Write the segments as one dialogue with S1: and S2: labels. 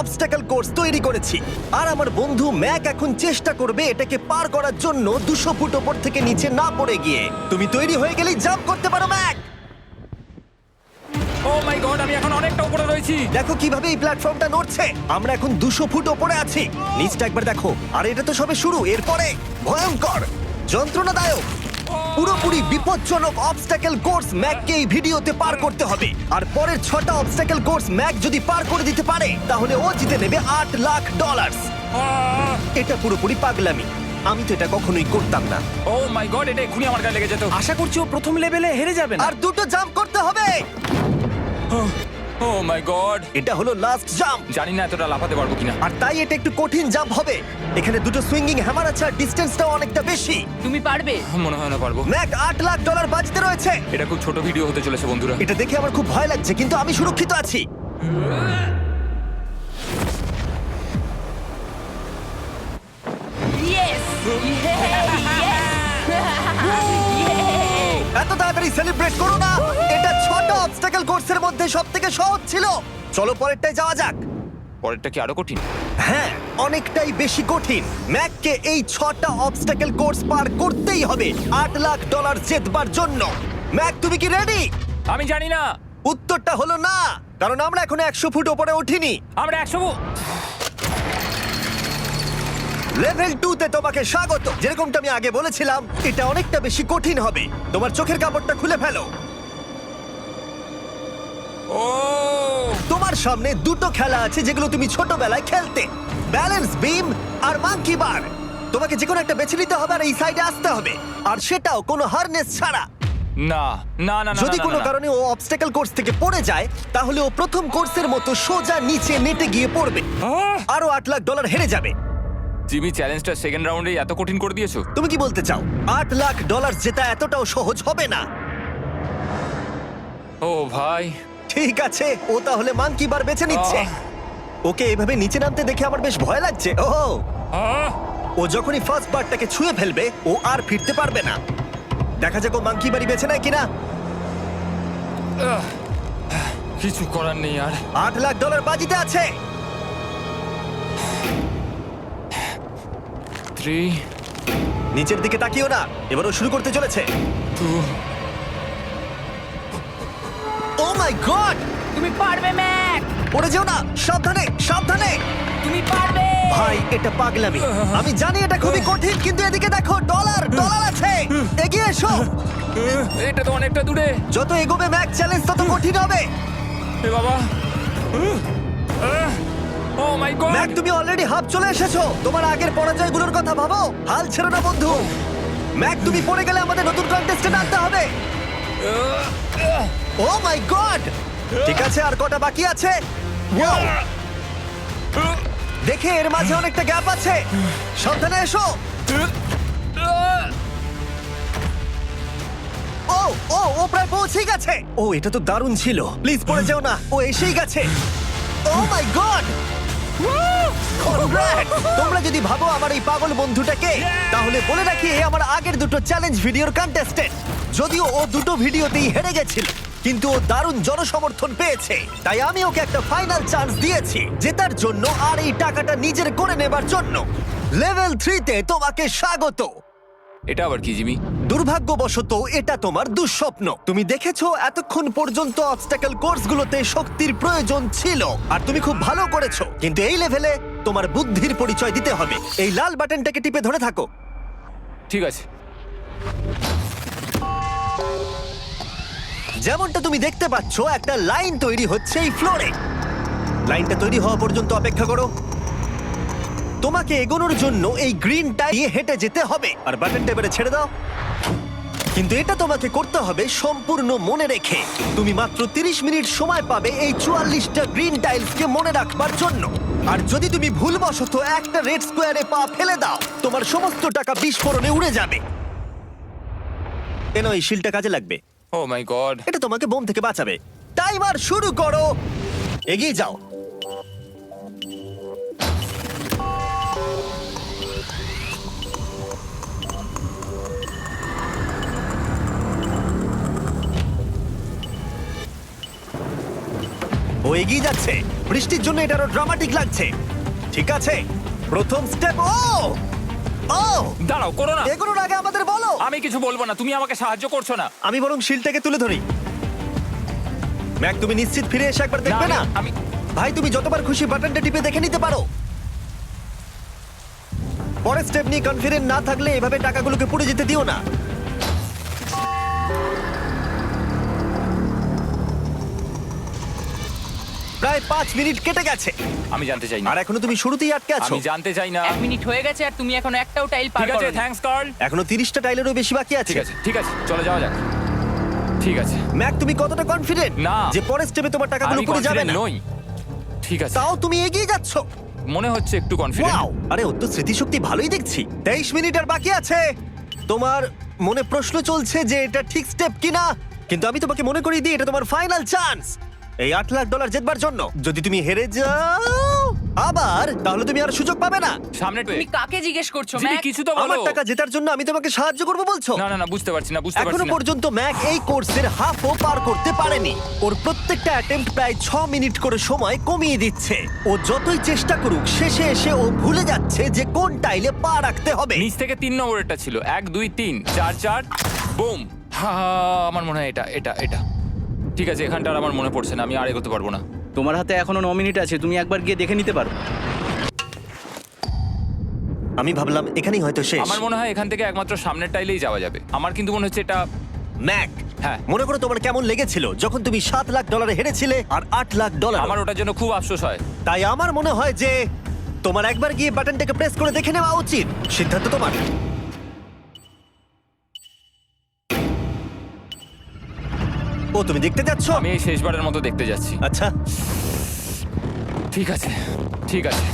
S1: Obstacle course তৈরি করেছি আর আমার বন্ধু ম্যাক এখন চেষ্টা করবে এটাকে পার করার জন্য 200 ফুট ওপর থেকে নিচে না পড়ে গিয়ে। তুমি তৈরি হয়ে গেলেই জাম্প করতে পারো ম্যাক।
S2: ও মাই গড, আমি এখন অনেকটা উপরে রয়েছি।
S1: দেখো কিভাবে এই প্ল্যাটফর্মটা নড়ছে। আমরা এখন 200 ফুট ওপরে আছি। নিচটা একবার দেখো। আর এটা তো সবে শুরু, এরপরে ভয়ঙ্কর, যন্ত্রণাদায়ক, পুরোপুরি বিপজ্জনক অবস্টাকেল কোর্স ম্যাককে এই ভিডিওতে পার করতে হবে। আর পরের 6টা অবস্টাকেল কোর্স ম্যাক যদি পার করে দিতে পারে তাহলে ও জিতে নেবে $8 লাখ। এটা পুরোপুরি পাগলামি, আমি তো এটা কখনোই করতাম না।
S2: ও মাই গড, এটা এক্ষুনি আমার গায়ে লেগে যেত।
S3: আশা করছি ও প্রথম লেভেলে হেরে যাবে না।
S1: আর দুটো জাম্প করতে হবে।
S2: ও মাই গড,
S1: এটা হলো লাস্ট জাম্প।
S2: জানি না এতটা লাফাতে পারবো কিনা।
S1: আর তাই এটা একটু কঠিন জাম্প হবে। এখানে দুটো সুইঙ্গিং হ্যামার আছে আর ডিসটেন্সটাও অনেকটা বেশি।
S4: তুমি পারবে।
S2: মনে হয় না পারবো।
S1: ম্যাক $8 লাখ বাজিতে রয়েছে।
S2: এটা খুব ছোট ভিডিও হতে চলেছে বন্ধুরা।
S1: এটা দেখে আমার খুব ভয় লাগছে, কিন্তু আমি সুরক্ষিত আছি।
S4: ইয়েস
S1: এত তাড়াতাড়ি সেলিব্রেট করো না। এটা 6টা অবস্টাকেল কোর্সের মধ্যে সবথেকে সহজ ছিল। চলো পরেরটায় যাওয়া যাক।
S2: পরেরটা কি আরো কঠিন?
S1: হ্যাঁ, অনেকটাই বেশি কঠিন। ম্যাককে এই 6টা অবস্টাকেল কোর্স পার করতেই হবে $8 লাখ জেতবার জন্য। ম্যাক, তুমি কি রেডি?
S2: আমি জানি না।
S1: উত্তরটা হলো না, কারণ আমরা এখনো 100 ফুট উপরে উঠিনি।
S2: আমরা 100।
S1: লেভেল 2 তে তোমাকে স্বাগত। যেরকমটা আমি আগে বলেছিলাম, এটা অনেকটা বেশি কঠিন হবে। তোমার চোখের কাপড়টা খুলে ফেলো।
S2: ও
S1: তোমার সামনে দুটো খেলা আছে যেগুলো তুমি ছোটবেলায় খেলতে, ব্যালেন্স বিম আর মাঙ্কি বার। তোমাকে যে কোনো একটা বেছে নিতে হবে আর এই সাইডে আসতে হবে, আর সেটাও কোনো হারনেস ছাড়া।
S2: না না না না,
S1: যদি
S2: না,
S1: কোনো
S2: না, না।
S1: কারণে ও অবস্টাকেল কোর্স থেকে পড়ে যায় তাহলে ও প্রথম কোর্সের মতো সোজা নিচে নেটে গিয়ে পড়বে,
S2: আহ!
S1: আরো $8 লাখ হেরে যাবে।
S2: জিমি, চ্যালেঞ্জটা সেকেন্ড রাউন্ডেই এত কঠিন করে দিয়েছো।
S1: তুমি কি বলতে চাও $8 লাখ জেতা এতটাও সহজ হবে না?
S2: ও ভাই,
S1: ঠিক আছে, ও তাহলে মাঙ্কি বার বেছে নিচ্ছে। ওকে এভাবে নিচে নামতে দেখে আমার বেশ ভয় লাগছে।
S2: আহ!
S1: ও যখনই ফার্স্ট বারটাকে ছুঁয়ে ফেলবে ও আর ফিরতে পারবে না। দেখা যাক ও মাঙ্কি বাড়ি বেছে নেয় কিনা।
S2: আহ! কিছু করার নেই আর।
S1: $8 লাখ বাজিতে আছে।
S2: 3
S1: নিচের দিকে তাকিও না, এবারও শুরু করতে চলেছে।
S2: 2
S1: ও মাই গড,
S4: তুমি পারবে ম্যাক।
S1: পড়ে যেও না, সাবধানে সাবধানে।
S4: তুমি পারবে।
S1: ভাই, এটা পাগলামি। আমি জানি এটা খুবই কঠিন, কিন্তু এদিকে দেখো, ডলার আছে। এগিয়ে এসো।
S2: এটা তো অনেকটা দূরে।
S1: যত এগোবে ম্যাক চ্যালেঞ্জ তত কঠিন হবে।
S2: এ বাবা, ও মাই গড।
S1: ম্যাক, তুমি অলরেডি হাফ চলে এসেছো। তোমার আগের পরাজয়গুলোর কথা ভাবো, হাল ছেড়ো না বন্ধু। ম্যাক, তুমি পড়ে গেলে আমাদের নতুন কন্টেস্টেন্ট আনতে হবে। ও মাই গড, ঠিক আছে, আর কটা বাকি আছে? Wow! দেখে এর মাঝে অনেকটা গ্যাপ আছে। সাবধানে এসো। ও ও ও প্রায় পৌঁছে গেছে। ও, এটা তো দারুণ ছিল। প্লিজ পড়ে যেও না, ও এসেই গেছে। ও মাই গড, কনগ্রাটস! তোমরা যদি ভাবো আমার এই পাগল বন্ধুটাকে, তাহলে বলে রাখি এ আমার আগের দুটো চ্যালেঞ্জ ভিডিওর কন্টেস্টেন্ট। যদিও ও দুটো ভিডিওতেই হেরে গেছিল, কিন্তু ও দারুণ জনসমর্থন পেয়েছে। তাই আমি ওকে একটা ফাইনাল চান্স দিয়েছি জেতার জন্য আর এই টাকাটা নিজের করে নেবার জন্য। লেভেল 3 তে তোমাকে স্বাগত।
S2: এটা আবার কি জিমি?
S1: দুর্ভাগ্যবশত এটা তোমার দুঃস্বপ্ন। তুমি দেখেছো এতক্ষণ পর্যন্ত অবস্টাকেল কোর্সগুলোতে শক্তির প্রয়োজন ছিল, আর তুমি খুব ভালো করেছো। কিন্তু এই লেভেলে তোমার বুদ্ধির পরিচয় দিতে হবে। এই লাল বাটনটাকে টিপে ধরে থাকো।
S2: ঠিক আছে।
S1: যেমনটা তুমি দেখতে পাচ্ছ, একটা লাইন তৈরি হচ্ছে এই ফ্লোরে। লাইনটা তৈরি হওয়া পর্যন্ত অপেক্ষা করো। তোমাকে এগোনোর জন্য এই গ্রিনটা দিয়ে হেঁটে যেতে হবে, আর বাটনটা এবারে ছেড়ে দাও। কিন্তু এটা তোমাকে করতে হবে সম্পূর্ণ মনে রেখে। তুমি মাত্র 30 মিনিট সময় পাবে এই 44টা গ্রিন টাইলসকে মনে রাখবার জন্য। আর যদি তুমি ভুলবশত একটা রেড স্কোয়ারে পা ফেলে দাও, তোমার সমস্ত টাকা বিস্ফোরণে উড়ে যাবে। এই শিলটা কাজে লাগবে।
S2: ও মাই গড।
S1: এটা তোমাকে বোম থেকে বাঁচাবে। টাইমার শুরু করো, এগিয়ে যাও। ও এগিয়ে যাচ্ছে। বৃষ্টির জন্য এটা আরো ড্রামাটিক লাগছে। ঠিক আছে, প্রথম স্টেপ। ও
S2: দাঁড়াও, করো না।
S1: এগুলোর আগে আমাদের বলো।
S2: আমি কিছু বলবো না, তুমি আমাকে সাহায্য করছো না।
S1: আমি বরং শিলটাকে তুলে ধরি। ম্যাক, তুমি নিশ্চিত ফিরে এসে একবার দেখবে না?
S2: আমি
S1: ভাই, তুমি যতবার খুশি বাটনটা টিপে দেখে নিতে পারো। পরের স্টেপ নিয়ে কনফিডেন্ট না থাকলে এভাবে টাকাগুলোকে পুড়ে যেতে দিও না। প্রায় 5 মিনিট কেটে গেছে
S2: আমি জানতে চাই না।
S1: আর এখনো তুমি শুরুতেই আটকে আছো।
S2: আমি জানতে চাই না।
S4: 1 মিনিট হয়ে গেছে আর তুমি এখনো একটাও টাইল পার
S2: ঠিক আছে,
S4: করোনি।
S2: Thanks Carl.
S1: এখনো 30টা টাইলেরও বেশি বাকি আছে।
S2: ঠিক আছে, ঠিক আছে, চলে যাওয়া যাক। ঠিক আছে,
S1: ম্যাক, তুমি কতটা কনফিডেন্ট
S2: না।
S1: যে পরের স্টেপে তোমার টাকাগুলো
S2: আমি
S1: পুড়ে যাবে
S2: কনফিডেন্ট
S1: না?
S2: নই। ঠিক আছে,
S1: তাও তুমি এগিয়ে যাচ্ছ।
S2: মনে হচ্ছে একটু কনফিডেন্ট।
S1: ওয়াও, আরে ওর তো স্মৃতিশক্তি ভালোই দেখছি। 23 মিনিট আর বাকি আছে। তোমার মনে প্রশ্ন চলছে যে এটা ঠিক স্টেপ কিনা, কিন্তু আমি তোমাকে মনে করিয়ে দিই এটা তোমার ফাইনাল চান্স এই $8 লাখ জেতবার জন্য। যদি তুমি হেরে যাও আবার, তাহলে তুমি আর সুযোগ পাবে না।
S2: সামনে
S4: তুমি কাকে জিজ্ঞেস করছো
S2: জিমি,
S4: ম্যাক?
S2: কিছু তো বলো।
S1: আমার টাকা জেতার জন্য আমি তোমাকে সাহায্য করবো বলছো?
S2: না না না, বুঝতে পারছি না, বুঝতে পারছি
S1: এখনো
S2: না।
S1: পর্যন্ত ম্যাক এই কোর্সের হাফও পার করতে পারেনি। ওর প্রত্যেকটা অ্যাটেম্প্ট প্রায় 6 মিনিট করে সময় কমিয়ে দিচ্ছে। ও যতই চেষ্টা করুক, শেষে এসে ও ভুলে যাচ্ছে যে কোন টাইলে পা রাখতে হবে।
S2: নিচ থেকে 3 নম্বরেরটা ছিল 1 2 3 4 4 বুম। আমার মনে হয় এটা এটা এটা ঠিক আছে। এখানটা আর আমার মনে পড়ছে না, আমি আর এগোতে পারবো না।
S3: তোমার হাতে এখনো 9 মিনিট আছে, তুমি একবার গিয়ে দেখে নিতে পারো।
S1: আমি ভাবলাম এখানেই হয়তো শেষ।
S2: আমার মনে হয় এখান থেকে একমাত্র সামনের টাইলেই যাওয়া যাবে। আমার কিন্তু মনে হচ্ছে এটা।
S1: ম্যাক,
S2: হ্যাঁ।
S1: মনে করো তোমার কেমন লেগেছিল যখন তুমি $7 লাখ হেরেছিলে আর $8 লাখ।
S2: আমার ওটার জন্য খুব আফসোস হয়।
S1: তাই আমার মনে হয় যে তোমার একবার গিয়ে বাটনটাকে প্রেস করে দেখে নেওয়া উচিত। সিদ্ধান্ত তোমার। ও, তুমি দেখতে যাচ্ছ?
S2: আমি এই শেষবারের মতো দেখতে যাচ্ছি।
S1: আচ্ছা,
S2: ঠিক আছে, ঠিক আছে।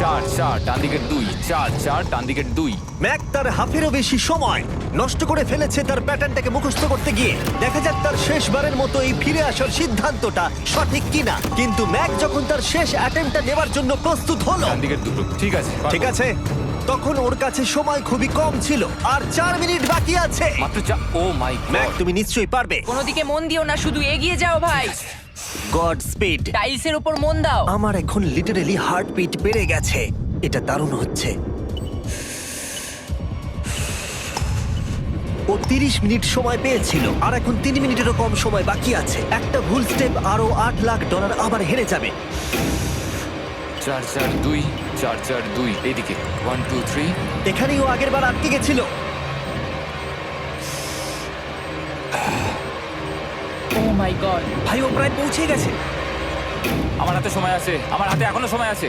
S2: 4 4 ডান দিকের 2, 4 4 ডান দিকের 2।
S1: ম্যাক তার হাফেরও বেশি সময় নষ্ট করে ফেলেছে তার প্যাটার্নটাকে মুখস্থ করতে গিয়ে। দেখা যাক তার শেষবারের মতো এই ফিরে আসার সিদ্ধান্তটা সঠিক কিনা। কিন্তু ম্যাক যখন তার শেষ অ্যাটেম্পটা নেবার জন্য প্রস্তুত হলো,
S2: ডান দিকের 2। ঠিক আছে,
S1: ঠিক আছে, তখন ওর কাছে সময় খুবই কম ছিল আর 4 মিনিট বাকি আছে।
S2: মাত্র ও মাই
S1: ম্যাক,
S2: গড।
S1: তুমি নিশ্চয়ই পারবে।
S4: কোনো দিকে মন দিও না, শুধু এগিয়ে যাও ভাই।
S1: God speed.
S4: টাইলসের উপর মন দাও।
S1: আমার এখন লিটারালি হার্টবিট বেড়ে গেছে। এটা দারুণ হচ্ছে। ও 30 মিনিট সময় পেয়েছিল আর এখন 3 মিনিটেরও কম সময় বাকি আছে। একটা ভুল স্টেপ আরো $8 লাখ আবার হেরে যাবে।
S2: 4 4 2 4 4 2 এইদিকে 1 2 3।
S1: এখানেই ও আগের বার আটকে গেছিল।
S4: ও মাই গড।
S3: ভাই, ও প্রায় পৌঁছে গেছে।
S2: আমার হাতে সময় আছে, আমার হাতে এখনো সময় আছে।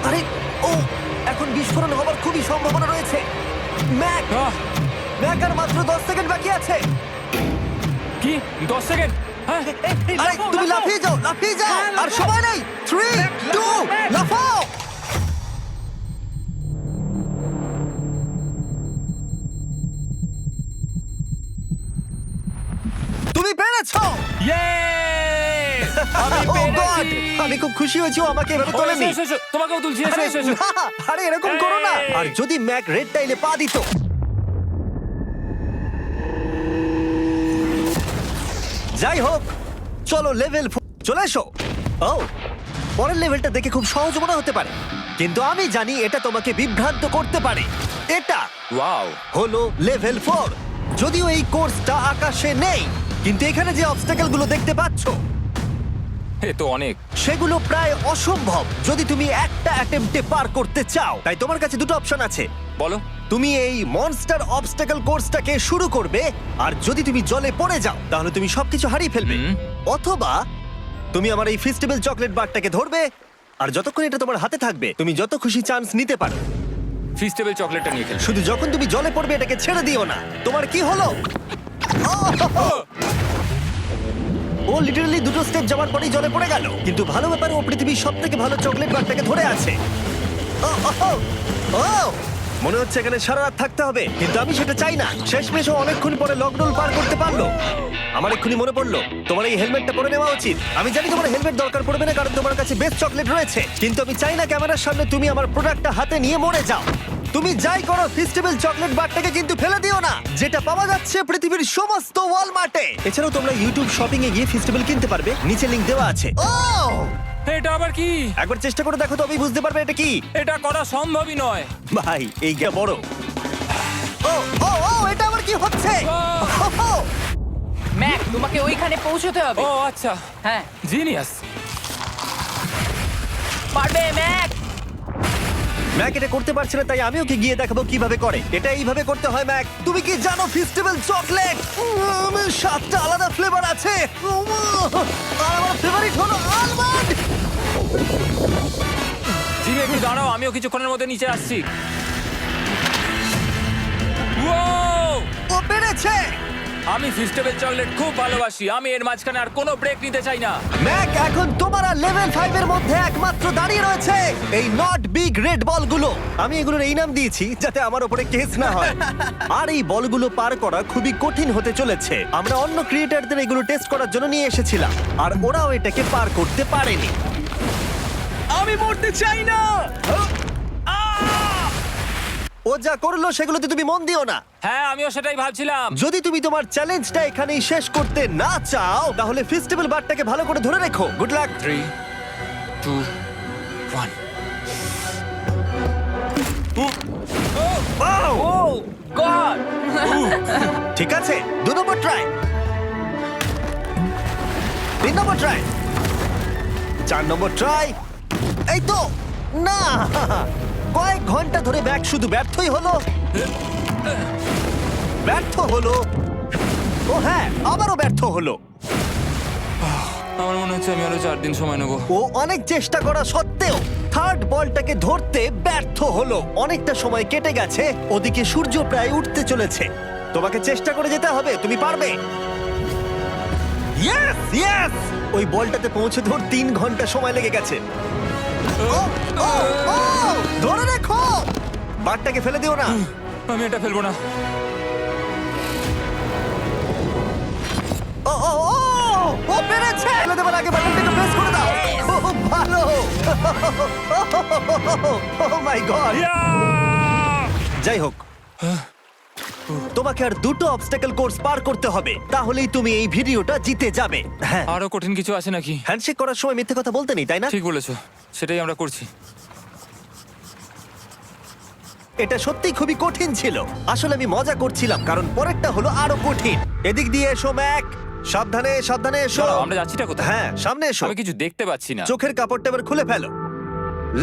S1: আরে, ও এখন বিস্ফোরণ হবার খুবই সম্ভাবনা রয়েছে। ম্যাক, ম্যাক আর মাত্র 10 সেকেন্ড বাকি আছে।
S2: কি 10 সেকেন্ড? হ্যাঁ,
S1: আরে তুমি লাফিয়ে যাও, লাফিয়ে যাও। আর সময় নেই। 3 2 লাফাও। তুমি পেরেছো।
S2: ইয়ে! আমি
S1: Oh God!
S2: পেরেছি!
S1: আমি খুব খুশি হয়েছি ও আমাকে এভাবে
S2: ও,
S1: তোলেনি।
S2: এসো, এসো, তোমাকেও তুলছি, এসো,
S1: আরে
S2: এসো, এসো।
S1: না, আরে এরকম করো না।
S2: এই!
S1: আর যদি ম্যাক রেড টাইলে পা দিত। যাই হোক, চলো লেভেল চলে এসো। ও, পরের লেভেলটা দেখে খুব সহজ মনে হতে পারে, কিন্তু আমি জানি এটা তোমাকে বিভ্রান্ত করতে পারে। এটা
S2: ওয়াও!
S1: হলো লেভেল 4। যদিও এই কোর্সটা আকাশে নেই, কিন্তু এখানে যে অবস্টাকেল গুলো দেখতে পাচ্ছো
S2: এ তো অনেক।
S1: সেগুলো প্রায় অসম্ভব যদি তুমি একটা অ্যাটেম্পটে পার করতে চাও। তাই তোমার কাছে দুটো অপশন আছে।
S2: বলো।
S1: তুমি এই মনস্টার অবস্টাকল কোর্সটাকে শুরু করবে, আর যদি তুমি জলে পড়ে যাও তাহলে তুমি সবকিছু হারিয়ে ফেলবে।
S2: হুম।
S1: অথবা তুমি আমার এই ফেস্টিভ্যাল চকলেট বারটাকে ধরবে, আর যতক্ষণ এটা তোমার হাতে থাকবে তুমি যত খুশি চান্স নিতে পারো।
S2: ফিস্টেবল চকলেটটা নিয়ে খেলছো।
S1: শুধু যখন তুমি জলে পড়বে এটাকে ছেড়ে দিও না। তোমার কি হলো? ও লিটারালি দুটো স্টেপ যাওয়ার পরেই জলে পড়ে গেল। কিন্তু ভালো ব্যাপার, ও পৃথিবীর সবথেকে ভালো চকলেট বারটাকে ধরে আছে। ও, ও, ও, ও! মনে হচ্ছে এখানে সারা রাত থাকতে হবে, কিন্তু আমি সেটা চাই না। শেষমেশ ও অনেকক্ষণ পরে লকডাউন পার করতে পারলো। আমার এক্ষুনি মনে পড়লো তোমার এই হেলমেটটা পরে নেওয়া উচিত। আমি জানি তোমার হেলমেট দরকার পড়বে না, কারণ তোমার কাছে বেস্ট চকলেট রয়েছে, কিন্তু আমি চাই না ক্যামেরার সামনে তুমি আমার প্রোডাক্টটা হাতে নিয়ে মরে যাও। তুমি যাই করো ফেস্টিভ্যাল চকলেট বারটাকে কিন্তু ফেলে দিও না, যেটা পাওয়া যাচ্ছে পৃথিবীর সমস্ত ওয়ালমার্টে। এছাড়াও তোমরা ইউটিউব শপিং এ গিয়ে ফেস্টিভ্যাল কিনতে পারবে, নিচে লিংক দেওয়া আছে। ও
S2: এটা আবার কি?
S1: একবার চেষ্টা করে দেখো, তবেই বুঝতে পারবে এটা কি।
S2: এটা করা সম্ভবই নয়।
S1: ভাই এই গা বড়। ও ও ও এটা আবার কি হচ্ছে? ও,
S4: ম্যাক, তোমাকে ওইখানে পৌঁছতে হবে।
S2: ও আচ্ছা,
S4: হ্যাঁ,
S2: জিনিয়াস।
S4: পারবে ম্যাক।
S1: ম্যাক এটা করতে পারছে না, তাই আমি ওকে গিয়ে দেখাবো কিভাবে করে। এটা এইভাবে করতে হয় ম্যাক। তুমি কি জানো ফেস্টিভ্যাল চকলেট 7টা আলাদা ফ্লেভার আছে। আর আমার ফেভারিট হলো আলমন্ড।
S2: জিমি একটু দাঁড়াও, আমিও কিছুক্ষণের মধ্যে নিচে আসছি। Wow!
S1: ও পেরেছে।
S2: আমি ফেস্টিভ্যাল চকলেট খুব ভালোবাসি। আমি এর মাঝখানে আর কোনো ব্রেক নিতে চাই না।
S1: ম্যাক এখন তোমার আর লেভেল 5 এর মধ্যে একমাত্র দাঁড়িয়ে রয়েছে এই নট বিগ রেড বলগুলো। আমি এগুলোর এই নাম দিয়েছি যাতে আমার উপরে কেস না হয়। আর এই বলগুলো পার করা খুবই কঠিন হতে চলেছে। আমরা অন্য ক্রিয়েটরদের এগুলো টেস্ট করার জন্য নিয়ে এসেছিলাম, আর ওরাও এটাকে পার করতে পারেনি।
S3: আমি মরতে চাই না।
S1: ও যা করলো সেগুলোতে তুমি মন দিও না।
S2: হ্যাঁ, আমিও সেটাই ভাবছিলাম।
S1: যদি তুমি তোমার চ্যালেঞ্জটা এখানেই শেষ করতে না চাও, তাহলে ফেস্টিভ্যাল বারটাকে ভালো করে ধরে রেখো। Good luck.
S2: 3, 2, 1।
S4: ও গড!
S1: ঠিক আছে, 2 নম্বর ট্রাই, 3 নম্বর ট্রাই, 4 নম্বর ট্রাই। এই তো না, কয়েক ঘন্টা ধরে ব্যাগ শুধু ব্যর্থই হলো, ব্যর্থ হলো। ও হ্যাঁ, আবারও ব্যর্থ হলো।
S2: আমার মনে হচ্ছে আমি আরো 4 দিন সময় নেবো।
S1: ও অনেক চেষ্টা করা সত্ত্বেও থার্ড বলটাকে ধরতে ব্যর্থ হলো। অনেকটা সময় কেটে গেছে, ওদিকে সূর্য প্রায় উঠতে চলেছে। তোমাকে চেষ্টা করে যেতে হবে, তুমি পারবে। ইয়েস ইয়েস, ওই বলটাতে পৌঁছতে ওর 3 ঘন্টা সময় লেগে গেছে। ও, ও, ও, ধরে রেখো, বারটাকে ফেলে দিও না।
S2: আমি এটা ফেলবো না।
S1: ও ও ও, ও পেরেছে। ফেলে দেবার আগে বাটনটাকে প্রেস করে দাও। ও ভালো। ও মাই গড। যাই হোক, তোমাকে আর 2টো অবস্টাকেল কোর্স পার করতে হবে, তাহলেই তুমি এই ভিডিওটা জিতে যাবে। হ্যাঁ,
S2: আরো কঠিন কিছু আছে নাকি?
S1: হ্যান্ডশেক করার সময় মিথ্যে কথা বলতে নেই, তাই না?
S2: ঠিক বলেছো, সেটাই আমরা করছি।
S1: এটা সত্যি খুবই কঠিন ছিল। আসলে আমি মজা করছিলাম, কারণ পরেরটা হলো আরো কঠিন। এদিক দিয়ে এসো ম্যাক, সাবধানে সাবধানে এসো।
S2: দাঁড়াও, আমরা যাচ্ছিটা কোথায়?
S1: হ্যাঁ, সামনে এসো।
S2: আমি কিছু দেখতে পাচ্ছি না।
S1: চোখের কাপড়টা এবার খুলে ফেলো।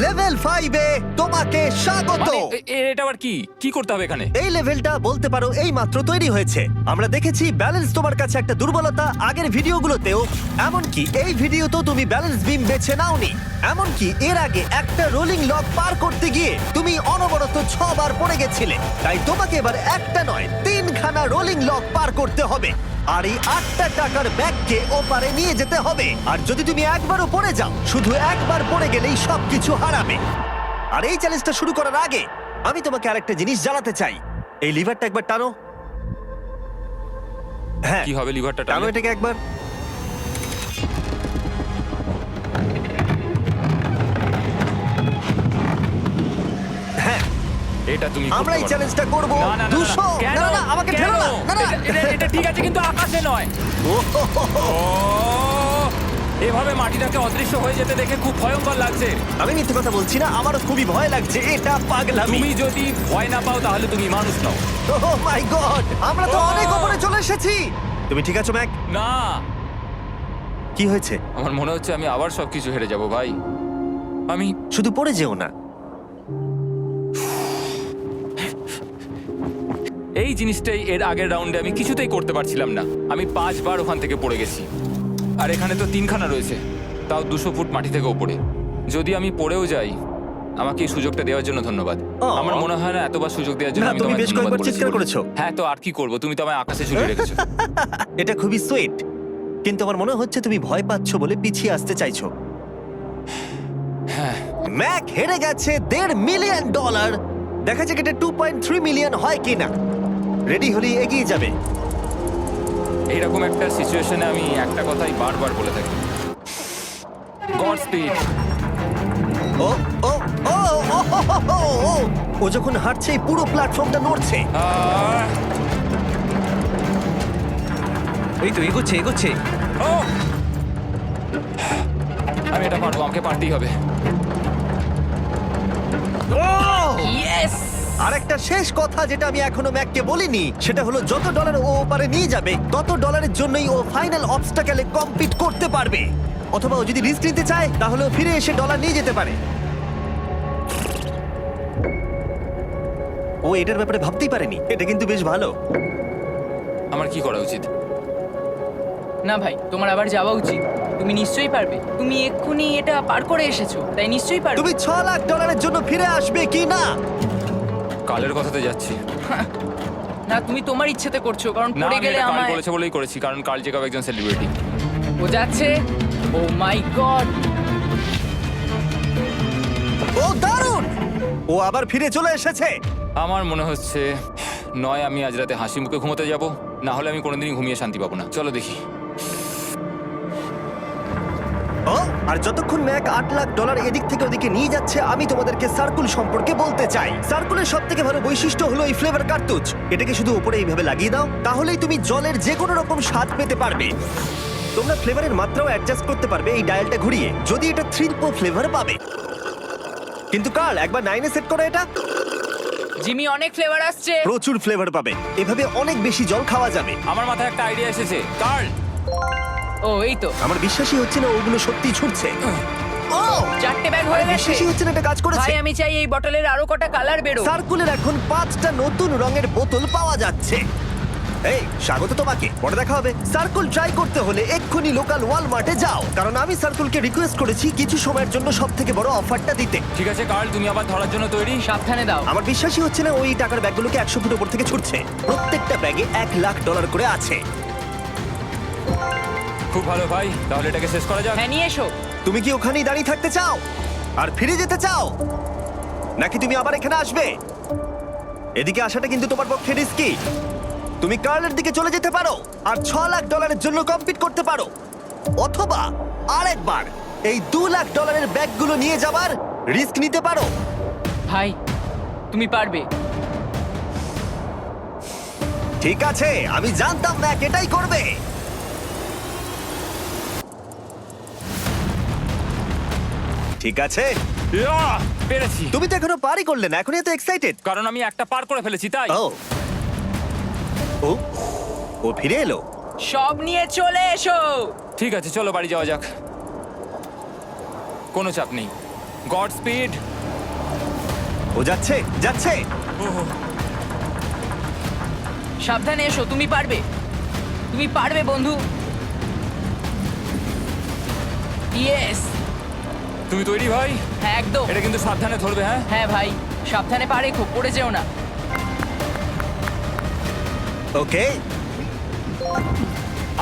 S1: লেভেল 5 এ তোমাকে স্বাগত।
S2: মানে, এটা আবার কি? কি করতে হবে এখানে?
S1: এই লেভেলটা বলতে পারো এই মাত্র তৈরি হয়েছে। আমরা দেখেছি ব্যালেন্স তোমার কাছে একটা দুর্বলতা আগের ভিডিওগুলোতেও, এমনকি এই ভিডিওতেও তুমি ব্যালেন্স বিম বেছে নাওনি। এমনকি এর আগে একটা রোলিং লক পার করতে গিয়ে তুমি অনবরত 6 বার পড়ে গেছিলে। তাই তোমাকে এবার একটা নয় 3খানা রোলিং লক পার করতে হবে, আর এই 8টা টাকার ব্যাগকে ওপারে নিয়ে যেতে হবে। আর যদি তুমি একবারও পড়ে যাও, শুধু একবার পড়ে গেলেই সবকিছু হারাবে। আর এই চ্যালেঞ্জটা শুরু করার আগে আমি তোমাকে আরেকটা জিনিস জানাতে চাই। এই লিভারটা একবার টানো। হ্যাঁ,
S2: কি হবে লিভারটা
S1: টানো
S2: টানলে?
S1: এটাকে একবার। হ্যাঁ,
S2: এটা তুমি
S1: আমরা এই চ্যালেঞ্জটা করব।
S2: না, না, না, না,
S1: 200
S2: কেন?
S1: না না, আমাকে ঠেলো না। না না,
S2: এটা ঠিক আছে, কিন্তু আকাশে নয়। ও, এভাবে মাটিটাকে অদৃশ্য হয়ে যেতে দেখে খুব ভয়ঙ্কর লাগছে।
S1: আমি মিথ্যে কথা বলছি না, আমারও খুবই ভয় লাগছে। এটা পাগলামি।
S2: তুমি যদি ভয় না পাও তাহলে তুমি মানুষ নও।
S1: ওহ মাই গড, আমরা তো
S2: Oh!
S1: অনেক উপরে চলে এসেছি। তুমি ঠিক আছো ম্যাক?
S2: না,
S1: কি হয়েছে?
S2: আমার মনে হচ্ছে আমি আবার সবকিছু হেরে যাব ভাই। আমি
S1: শুধু পড়ে যেও না।
S2: এই জিনিসটাই এর আগের রাউন্ডে আমি কিছুতেই করতে পারছিলাম না। আমি 5 বার ওখান থেকে পড়ে গেছি। আর এখানে তো 3খানা রয়েছে, তাও 200 ফুট মাটি থেকে ওপরে। যদি আমি পড়েও যাই, আমাকে এই সুযোগটা দেওয়ার জন্য ধন্যবাদ।
S1: Oh!
S2: আমার মনে হয় না এতবার সুযোগ দেওয়ার জন্য
S1: না,
S2: আমি
S1: তুমি
S2: তোমায়
S1: বেশ
S2: ধন্যবাদ
S1: কয়েকবার
S2: বলেছি
S1: চিৎকার
S2: বলে।
S1: করেছো।
S2: হ্যাঁ, তো আর কি করব? তুমি তো আমায় আকাশে ঝুলিয়ে রেখেছো।
S1: এটা খুবই সুইট, কিন্তু আমার মনে হচ্ছে তুমি ভয় পাচ্ছ বলে পিছিয়ে আসতে চাইছো।
S2: হ্যাঁ,
S1: ম্যাক হেরে গেছে $1.5 মিলিয়ন। দেখা যাক এটা 2.3 মিলিয়ন হয় কিনা। রেডি হলে এগিয়ে যাবে।
S2: এইরকম একটা সিচুয়েশনে আমি একটা কথাই বারবার বলে থাকি, গড স্পিড।
S1: ও ও ও ও ও, ও, ও, ও, ও যখন হাঁটছে এই পুরো প্ল্যাটফর্মটা নড়ছে।
S2: আহ,
S3: এই তো এগোচ্ছে এগোচ্ছে।
S2: ও! আমি এটা পারবো, আমাকে পারতেই হবে।
S4: ইয়েস!
S1: আর একটা শেষ কথা যেটা আমি এখনো ম্যাককে বলিনি, সেটা হলো যত ডলার ও ওপারে নিয়ে যাবে তত ডলারের জন্যই ও ফাইনাল অবস্টাকেলে কমপ্লিট করতে পারবে। অথবা ও যদি রিস্ক নিতে চায় তাহলে ও ফিরে এসে ডলার নিয়ে যেতে পারে। ও এটার ব্যাপারে ভাবতেই পারেনি। এটা কিন্তু বেশ ভালো।
S2: আমার কি করা উচিত?
S4: না ভাই, তোমার আবার যাওয়া উচিত। তুমি নিশ্চয়ই পারবে। তুমি এক্ষুনি এটা পার করে এসেছো, তাই নিশ্চয়ই পারবে।
S1: তুমি 6 লাখ ডলারের জন্য ফিরে আসবে কি না?
S2: কালের কথাতে যাচ্ছি।
S4: না, তুমি তোমার ইচ্ছেতে করছো, কারণ
S2: না,
S4: পড়ে
S2: আমি
S4: গেলে
S2: এটা কাল
S4: আমায়
S2: বলেছে বলেই করেছি, কারণ কাল জেকাব একজন সেলিব্রিটি।
S4: ও যাচ্ছে। ও মাই গড!
S1: ও দারুণ! ও আবার ফিরে চলে এসেছে।
S2: আমার মনে হচ্ছে নয় আমি আজ রাতে হাসি মুখে ঘুমোতে যাব, না হলে আমি কোনোদিনই ঘুমিয়ে শান্তি পাবো না। চলো দেখি।
S1: ও আর যতক্ষণ ম্যাক 8 লাখ ডলার এদিক থেকে ওদিকে নিয়ে যাচ্ছে, আমি তোমাদেরকে সার্কুল সম্পর্কে বলতে চাই। সার্কুলের সবথেকে ভালো বৈশিষ্ট্য হলো এই ফ্লেভার কার্তুজ। এটাকে শুধু উপরে এইভাবে লাগিয়ে দাও, তাহলেই তুমি জলের যে কোনো রকম স্বাদ পেতে পারবে। তোমরা ফ্লেভারের মাত্রাও অ্যাডজাস্ট করতে পারবে এই ডায়ালটা ঘুরিয়ে, যদি এটা 3 ফ্লেভার পাবে। কিন্তু কাল একবার 9 এ সেট করো এটা।
S4: জিমি, অনেক ফ্লেভার আসছে।
S1: প্রচুর ফ্লেভার পাবে, এভাবে অনেক বেশি জল খাওয়া যাবে।
S2: আমার মাথায় একটা আইডিয়া এসেছে। কার্ল,
S4: ও এই তো,
S1: আমার বিশ্বাসই হচ্ছে না ওগুলো সত্যি ছুটছে। ও
S4: 4টে ব্যাগ হয়ে গেছে।
S1: বিশ্বাসই হচ্ছে না এটা কাজ করেছে।
S4: ভাই, আমি চাই এই বটলের আরো কটা কালার বেরো।
S1: সার্কুলের এখন 5টা নতুন রঙের বোতল পাওয়া যাচ্ছে। এই স্বাগত তোমাকে, পরে দেখা হবে। সার্কুল ট্রাই করতে হলে এক্ষুনি লোকাল ওয়ালমার্টে যাও, কারণ আমি সার্কুলকে রিকোয়েস্ট করেছি কিছু সময়ের জন্য সবথেকে বড় অফারটা দিতে।
S2: ঠিক আছে কার্ল, তুমি আবার ধরার জন্য তৈরি?
S4: সাবধানে দাও।
S1: আমার বিশ্বাসই হচ্ছে না ওই টাকার ব্যাগগুলোকে 100 ফুট উপর থেকে ছুটছে। প্রত্যেকটা ব্যাগে $1 লাখ করে আছে।
S2: খুব ভালো ভাই, তাহলে এটাকে শেষ করা যাক।
S4: হ্যাঁ, নিয়ে এসো।
S1: তুমি কি ওখানেই দাঁড়িয়ে থাকতে চাও আর ফিরে যেতে চাও, নাকি তুমি আবার এখানে আসবে? এদিকে আসাটা কিন্তু তোমার পক্ষে রিস্কি। তুমি কার্লের দিকে চলে যেতে পারো আর $6 লাখ জন্য কম্পিট করতে পারো, অথবা আরেকবার এই $2 লাখ ব্যাগগুলো নিয়ে যাবার রিস্ক নিতে পারো।
S4: ভাই, তুমি পারবে।
S1: ঠিক আছে, আমি জানতাম ম্যাক এটাই করবে। ঠিক আছে,
S2: ইয়াহ! পেরেছি।
S1: তুমি তো এখনো পারই করলে না, এখনই এত এক্সাইটেড।
S2: কারণ আমি একটা পার করে ফেলেছি তাই।
S1: ও ও ও ফিরে এলো।
S4: সব নিয়ে চলে এসো।
S2: ঠিক আছে, চলো বাড়ি যাওয়া যাক। কোনো চাপ নেই। God speed.
S1: ও যাচ্ছে যাচ্ছে।
S4: সাবধানে এসো, তুমি পারবে। তুমি পারবে বন্ধু। ইয়েস!
S2: তুমি তৈরি ভাই?
S4: হ্যাঁ, একদম।
S2: এটা কিন্তু সাবধানে ধরবে, হ্যাঁ?
S4: হ্যাঁ ভাই, সাবধানে পারে, খুব পড়ে যেও না।
S1: ওকে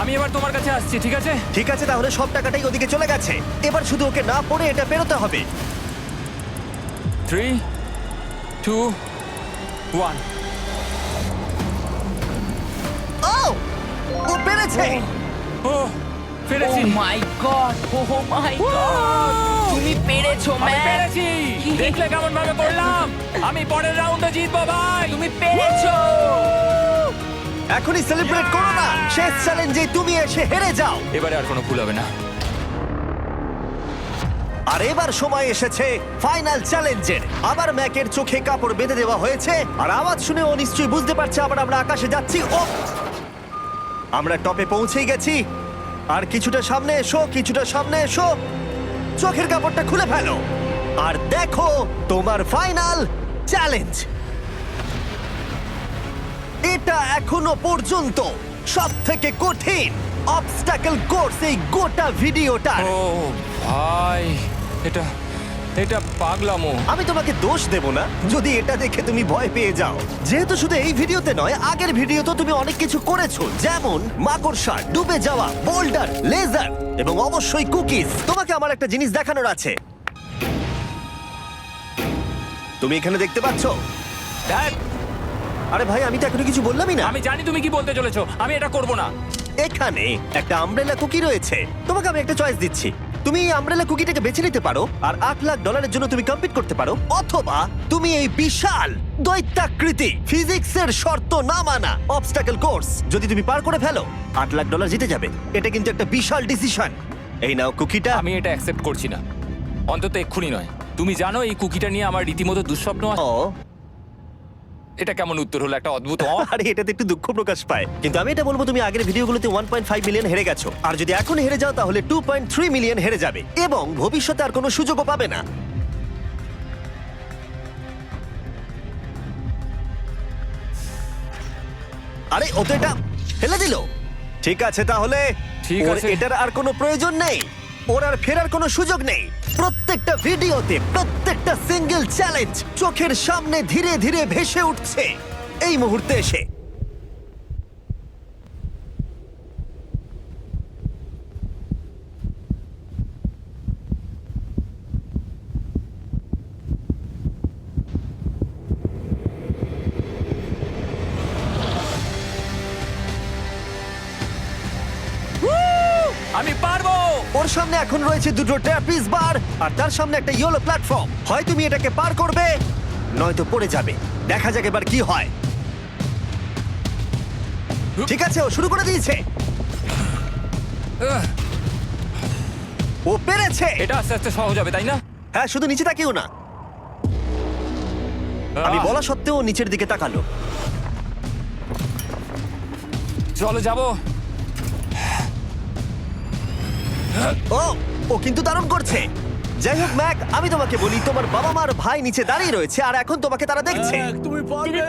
S2: আমি এবার তোমার কাছে আসছি, ঠিক আছে?
S1: ঠিক আছে, তাহলে সব টাকাটাই ওদিকে চলে গেছে। এবার শুধু ওকে না পড়ে এটা পেরোতে হবে।
S2: 3, 2, 1।
S1: ও ও পেরেছে।
S2: ও পেরেছি।
S4: ও মাই গড! ও মাই গড! তুমি পেরেছো
S2: আমি
S4: ম্যান!
S2: পেরেছি। দেখলে কেমন ভাবে পড়লাম? আমি পরের রাউন্ডে জিতবো ভাই।
S4: তুমি পেরেছো!
S1: এখনই সেলিব্রেট করো না, শেষ চ্যালেঞ্জে তুমি এসে হেরে যাও।
S2: এবারে আর কোনো ভুল হবে না।
S1: আর এবার সময় এসেছে ফাইনাল চ্যালেঞ্জের। আবার ম্যাকের চোখে কাপড় বেঁধে দেওয়া হয়েছে, আর আওয়াজ শুনে ও নিশ্চয়ই বুঝতে পারছে আবার আমরা আকাশে যাচ্ছি। ও আমরা টপে পৌঁছেই গেছি। আর কিছুটা সামনে এসো, কিছুটা সামনে এসো। চোখের কাপড়টা খুলে ফেলো আর দেখো তোমার ফাইনাল চ্যালেঞ্জ। এটা এখনো পর্যন্ত সবথেকে কঠিন অবস্টাকল কোর্স এই গোটা ভিডিওটার।
S2: ও ভাই, এটা এটা পাগলামো।
S1: আমি তোমাকে দোষ দেব না যদি এটা দেখে তুমি ভয় পেয়ে যাও, যেহেতু শুধু এই ভিডিওতে নয়, আগের ভিডিওতে তুমি অনেক কিছু করেছো, যেমন মাকড়সা, ডুবে যাওয়া, বোল্ডার, লেজার এবং অবশ্যই কুকিজ। তোমাকে আমার একটা জিনিস দেখানোর আছে। তুমি এখানে দেখতে পাচ্ছ?
S2: ধ্যাৎ,
S1: আরে ভাই, আমি তো এখনো কিছু বললামই না।
S2: আমি জানি তুমি কি বলতে চলেছো। আমি এটা করব না।
S1: এখানে একটা আমব্রেলা কুকি রয়েছে। তোমাকে আমি একটা চয়েস দিচ্ছি, তুমি এই আমব্রেলা কুকিটাকে বেছে নিতে পারো আর $8 লাখ জন্য তুমি কম্পিট করতে পারো, অথবা তুমি এই বিশাল দৈত্যাকৃতি ফিজিক্সের শর্ত না মানা অবস্টাকল কোর্স যদি তুমি পার করে ফেলো $8 লাখ জিতে যাবে। এটা কিন্তু একটা বিশাল ডিসিশন। এই নাও কুকিটা।
S2: আমি এটা অ্যাকসেপ্ট করছি না, অন্তত এক্ষুনি নয়। তুমি জানো এই কুকিটা নিয়ে আমার রীতিমতো দুঃস্বপ্ন আছে।
S1: ও
S2: এটা কেমন উত্তর হলো, একটা অদ্ভুত
S1: আরে এটাতে একটু দুঃখ প্রকাশ পায়, কিন্তু আমি এটা বলবো তুমি আগের ভিডিওগুলোতে 1.5 মিলিয়ন হেরে গেছো, আর যদি এখন হেরে যাও তাহলে 2.3 মিলিয়ন হেরে যাবে এবং ভবিষ্যতে আর কোনো সুযোগও পাবে না। আরে ও তো এটা ফেলে দিল। ঠিক আছে তাহলে
S2: ঠিক
S1: ওর
S2: আছে।
S1: এটার আর কোনো প্রয়োজন নেই, ওর আর ফেরার কোনো সুযোগ নেই। প্রত্যেকটা ভিডিওতে প্রত্যেকটা সিঙ্গেল চ্যালেঞ্জ চোখের সামনে ধীরে ধীরে ভেসে উঠছে এই মুহূর্তে এসে।
S2: আমি পারবো।
S1: ওর সামনে এখন রয়েছে দুটো ট্র্যাপিজ বার আর তার সামনে একটা ইয়েলো প্ল্যাটফর্ম। হয় তুমি এটাকে পার করবে নয়তো পড়ে যাবে। দেখা যাক এবার কি হয়। ঠিক আছে, ও শুরু করে দিয়েছে।
S2: আহ,
S1: ও পেরেছে।
S2: এটা আস্তে আস্তে সহজ হবে, তাই না?
S1: হ্যাঁ, শুধু নিচে তাকিও না। আমি
S2: আহ,
S1: বলা সত্ত্বেও ও নিচের দিকে তাকালো।
S2: চলো যাবো।
S1: ও ও কিন্তু দারুণ করছে। যাই হোক ম্যাক, আমি তোমাকে বলি তোমার বাবা মার ভাই নিচে দাঁড়িয়ে রয়েছে আর এখন তোমাকে তারা দেখছে।
S5: তুমি পারবে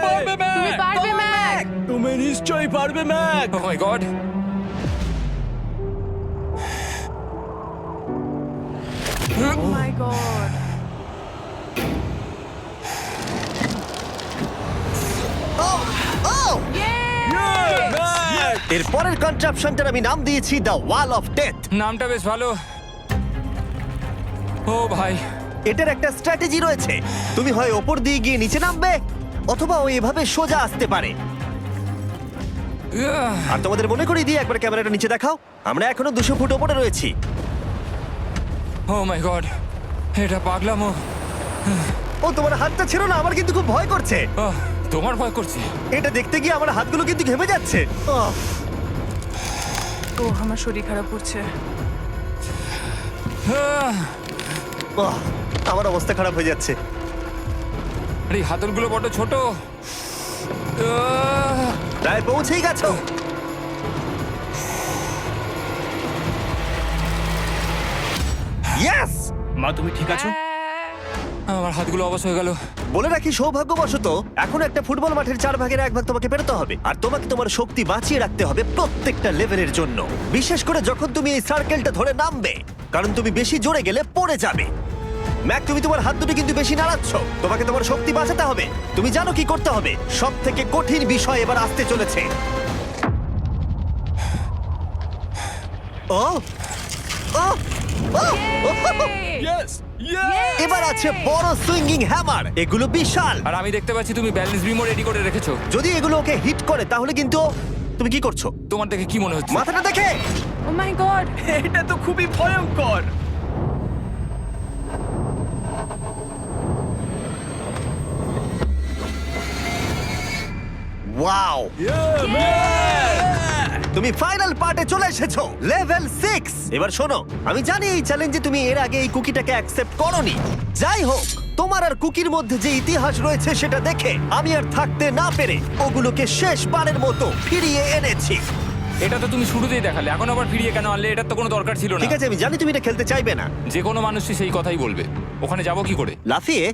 S4: তুমি পারবে ম্যাক।
S5: তুমি নিশ্চয়ই পারবে ম্যাক।
S2: ও মাই গড।
S4: ও মাই গড।
S1: ও ও এর পরের কনট্রাপশনটার আমি নাম দিয়েছি দ্য ওয়াল অফ ডেথ।
S2: নামটা বেশ ভালো। ও ভাই,
S1: এটার একটা স্ট্র্যাটেজি রয়েছে। তুমি হয় ওপর দিয়ে গিয়ে নিচে নামবে অথবা ও এভাবে সোজা আসতে পারে। আর তোমাদের মনে করিয়ে দিয়ে একবার ক্যামেরাটা নিচে দেখাও। আমরা এখনো 200 ফুট ওপরে রয়েছি।
S2: ও মাই গড, এটা পাগলামো।
S1: ও তোমার হাতটা ছিল না, আমার কিন্তু খুব ভয় করছে।
S2: আহ, তোমার ভয় করছে?
S1: এটা দেখতে গিয়ে আমার হাতগুলো কিন্তু ঘেমে যাচ্ছে। আহ,
S6: ও আমার শরীর খারাপ করছে।
S2: আহ,
S1: আহ, আমার অবস্থা খারাপ হয়ে যাচ্ছে।
S2: আরে এই হাতলগুলো বড় ছোট। আহ,
S1: প্রায় পৌঁছেই গেছো। ইয়েস!
S3: মা তুমি ঠিক আছো?
S2: আমার হাতগুলো অবশ হয়ে গেল।
S1: বলে রাখি সৌভাগ্যবশত এখন একটা ফুটবল মাঠের 4/1 তোমাকে পেরোতে হবে আর তোমাকে তোমার শক্তি বাঁচিয়ে রাখতে হবে প্রত্যেকটা লেভেলের জন্য, বিশেষ করে যখন তুমি এই সার্কেলটা ধরে নামবে, কারণ তুমি বেশি জোরে গেলে পড়ে যাবে। ম্যাক, তুমি তোমার হাত দুটো কিন্তু বেশি নাড়াচ্ছ। তোমাকে তোমার শক্তি বাঁচাতে হবে। তুমি জানো কি করতে হবে। সব থেকে কঠিন বিষয় এবার আসতে চলেছে। ও ও ও
S5: ইয়েস
S1: এবার আছে বড় সুইঙ্গিং হ্যামার। এগুলো বিশাল।
S2: আর আমি দেখতে পাচ্ছি তুমি ব্যালেন্স বিমও রেডি করে রেখেছো।
S1: যদি এগুলো ওকে হিট করে তাহলে কিন্তু তুমি কি করছো?
S2: তোমার দেখে কি মনে হচ্ছে?
S1: মাথাটা দেখে।
S4: ও মাই গড।
S3: এটা তো খুবই ভয়ঙ্কর।
S1: ওয়াও, তুমি ফাইনাল পার্টে চলে এসেছো, লেভেল 6। এবার শোনো, আমি জানি এই চ্যালেঞ্জে তুমি এর আগে এই কুকিটাকে অ্যাকসেপ্ট করোনি। যাই হোক, তোমার আর কুকির মধ্যে যে ইতিহাস রয়েছে সেটা দেখে আমি আর থাকতে না পেরে ওগুলোকে শেষবারের মতো ফিরিয়ে এনেছি।
S2: এটা তো তুমি শুরুতেই দেখালে, এখন আবার ফিরিয়ে কেন আনলে? এটার তো কোনো দরকার ছিল না।
S1: ঠিক আছে, আমি জানি তুমি এটা খেলতে চাইবে না।
S2: যে কোনো মানুষই সেই কথাই বলবে। ওখানে যাবো কি করে?
S1: লাফিয়ে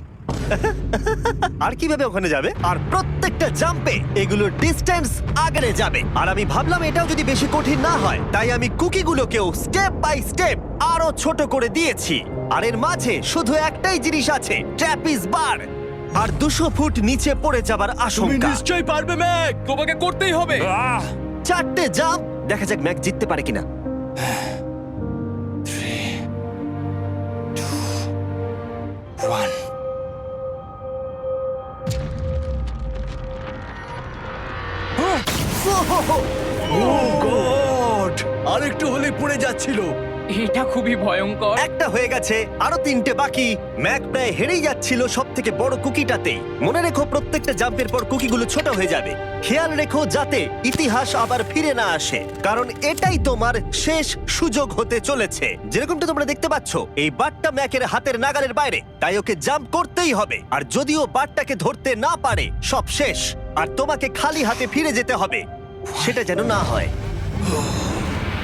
S1: আর কিভাবে ওখানে যাবে? আর প্রত্যেকটা জাম্পে এগুলোর ডিস্টেন্স আগড়ে যাবে। আর আমি ভাবলাম এটাও যদি বেশি কঠিন না হয়, তাই আমি কুকিগুলোকেও স্টেপ বাই স্টেপ আরো ছোট করে দিয়েছি। আর এর মাঝে শুধু একটাই জিনিস আছে, ট্র্যাপিজ বার। আর 200 ফুট নিচে পড়ে যাবার
S5: তুমি
S1: আশঙ্কা।
S5: নিশ্চয়ই পারবে ম্যাক, তোমাকে করতেই হবে।
S2: আহ!
S1: 4টে জাম্প। দেখা যাক ম্যাক জিততে পারে কিনা।
S2: 1
S5: ও গড, আরেকটু হলে পড়ে যাচ্ছিল।
S4: এটা খুবই ভয়ঙ্কর।
S1: একটা হয়ে গেছে, আরো 3টে বাকি। ম্যাক প্রায় হেরেই যাচ্ছিল সব থেকে বড় কুকিটাতে। মনে রেখো প্রত্যেকটা জাম্পের পর কুকিগুলো ছোট হয়ে যাবে। খেয়াল রেখো যাতে ইতিহাস আবার ফিরে না আসে, কারণ এটাই তোমার শেষ সুযোগ হতে চলেছে। যেরকমটা তোমরা দেখতে পাচ্ছ, এই বারটা ম্যাকের হাতের নাগালের বাইরে, তাই ওকে জাম্প করতেই হবে। আর যদিও বারটাকে ধরতে না পারে, সব শেষ। আর তোমাকে খালি হাতে ফিরে যেতে হবে, সেটা যেন না হয়।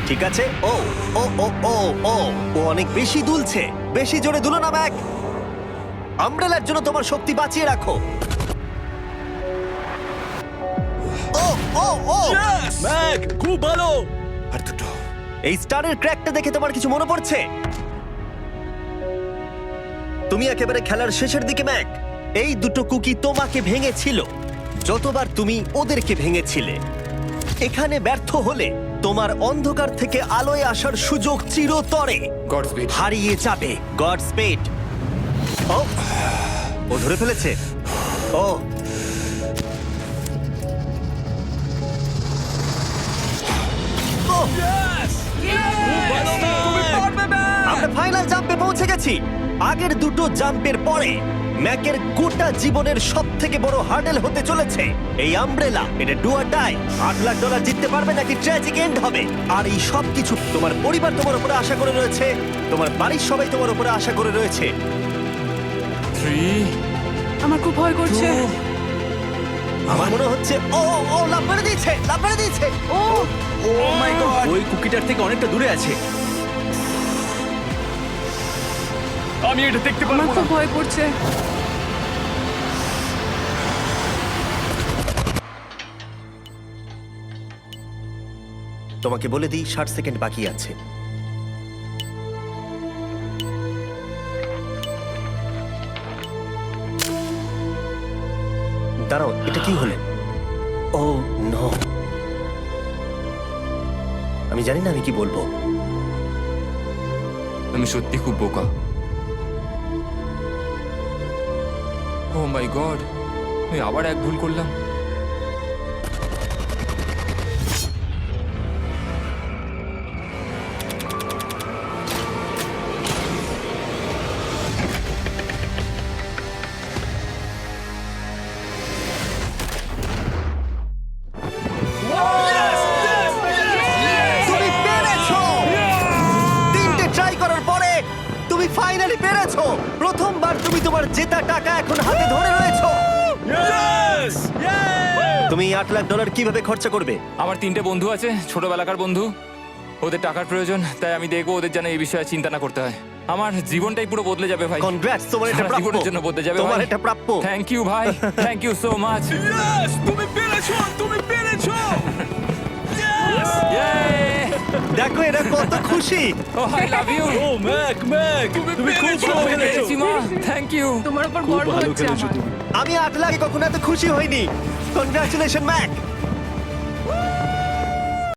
S1: ঠিক আছে। ও ও ও ও ও ও অনেক বেশি দুলছে। বেশি জোরে দুলো না ম্যাক। আমব্রেলার জন্য তোমার শক্তি বাঁচিয়ে রাখো। ও ও ও
S5: ম্যাক খুব ভালো।
S1: আর দুটো। এই স্টারের ক্র্যাকটা দেখে তোমার কিছু মনে পড়ছে? তুমি একেবারে খেলার শেষের দিকে ম্যাক। এই দুটো কুকি তোমাকে ভেঙেছিল যতবার তুমি ওদেরকে ভেঙেছিলে। এখানে ব্যর্থ হলে তোমার অন্ধকার থেকে আলোয় আসার সুযোগ চিরতরে
S2: গড স্পিড।
S1: হারিয়ে যাবে। God speed. ও ও ধরে ফেলেছে। ও ও, আমরা ফাইনাল জাম্পে পৌঁছে গেছি। আগের দুটো জাম্পের পরে ম্যাকের গোটা জীবনের সব থেকে বড় হার্ডেল হতে চলেছে এই আমব্রেলা। এটা ডু অর ডাই। $8 লাখ জিততে পারবে নাকি ট্র্যাজিক এন্ড হবে। আর এই সব কিছু তোমার পরিবার তোমার উপরে আশা করে রয়েছে, তোমার বাড়ির সবাই তোমার উপরে আশা করে রয়েছে।
S2: 3
S6: আমার খুব ভয় করছে।
S1: আমার মনে হচ্ছে ও ও, ও লাভ মেরে দিয়েছে, লাভ মেরে দিয়েছে।
S6: ও
S3: ও মাই গড, ওই কুকিটার থেকে অনেকটা দূরে আছে। আমি এটা দেখতে
S6: আমার
S3: পারবো না।
S6: খুব ভয় করছে।
S1: তোমাকে বলে দিই 60 সেকেন্ড বাকি আছে। দাঁড়াও, এটা কি হলো? ও নো, আমি জানি না আমি কি বলবো।
S2: আমি সত্যি খুব বোকা। ও মাই গড, আমি আবার এক ভুল করলাম।
S1: তুমি পেরেছো! 3টে ট্রাই করার পরে তুমি ফাইনালি পেরেছো। প্রথমবার তুমি তোমার জেতা টাকা এখন হাতে ধরে রয়েছো। তুমি $8 লাখ কিভাবে খরচা করবে?
S2: আমার 3টে বন্ধু আছে, ছোটবেলাকার বন্ধু। ওদের টাকার প্রয়োজন, তাই আমি দেখবো ওদের যেন এই বিষয়ে চিন্তা না করতে হয়। আমার জীবনটাই পুরো বদলে যাবে ভাই।
S1: কনগ্রাটস, তোমার এটা
S2: সারা
S1: প্রাপ্য।
S2: জীবনের জন্য বদলে যাবে
S1: তোমার
S2: ভাই।
S1: এটা প্রাপ্য।
S2: থ্যাংক ইউ ভাই, thank you so much.
S5: Yes, তুমি পেরেছো, তুমি পেরেছো।
S1: দেখো এরা কত খুশি।
S2: ও আই লাভ ইউ।
S5: ও ম্যাক, ম্যাক তুমি খুব ভালো খেলেছো।
S2: মা, থ্যাংক ইউ।
S6: তোমার উপর
S5: খুব
S6: গর্ব
S5: ভালো
S6: হচ্ছে
S5: খেলেছো
S6: আমার।
S5: তুমি।
S1: আমি 8 লাখে কখনো এত খুশি হইনি। Congratulation Mac.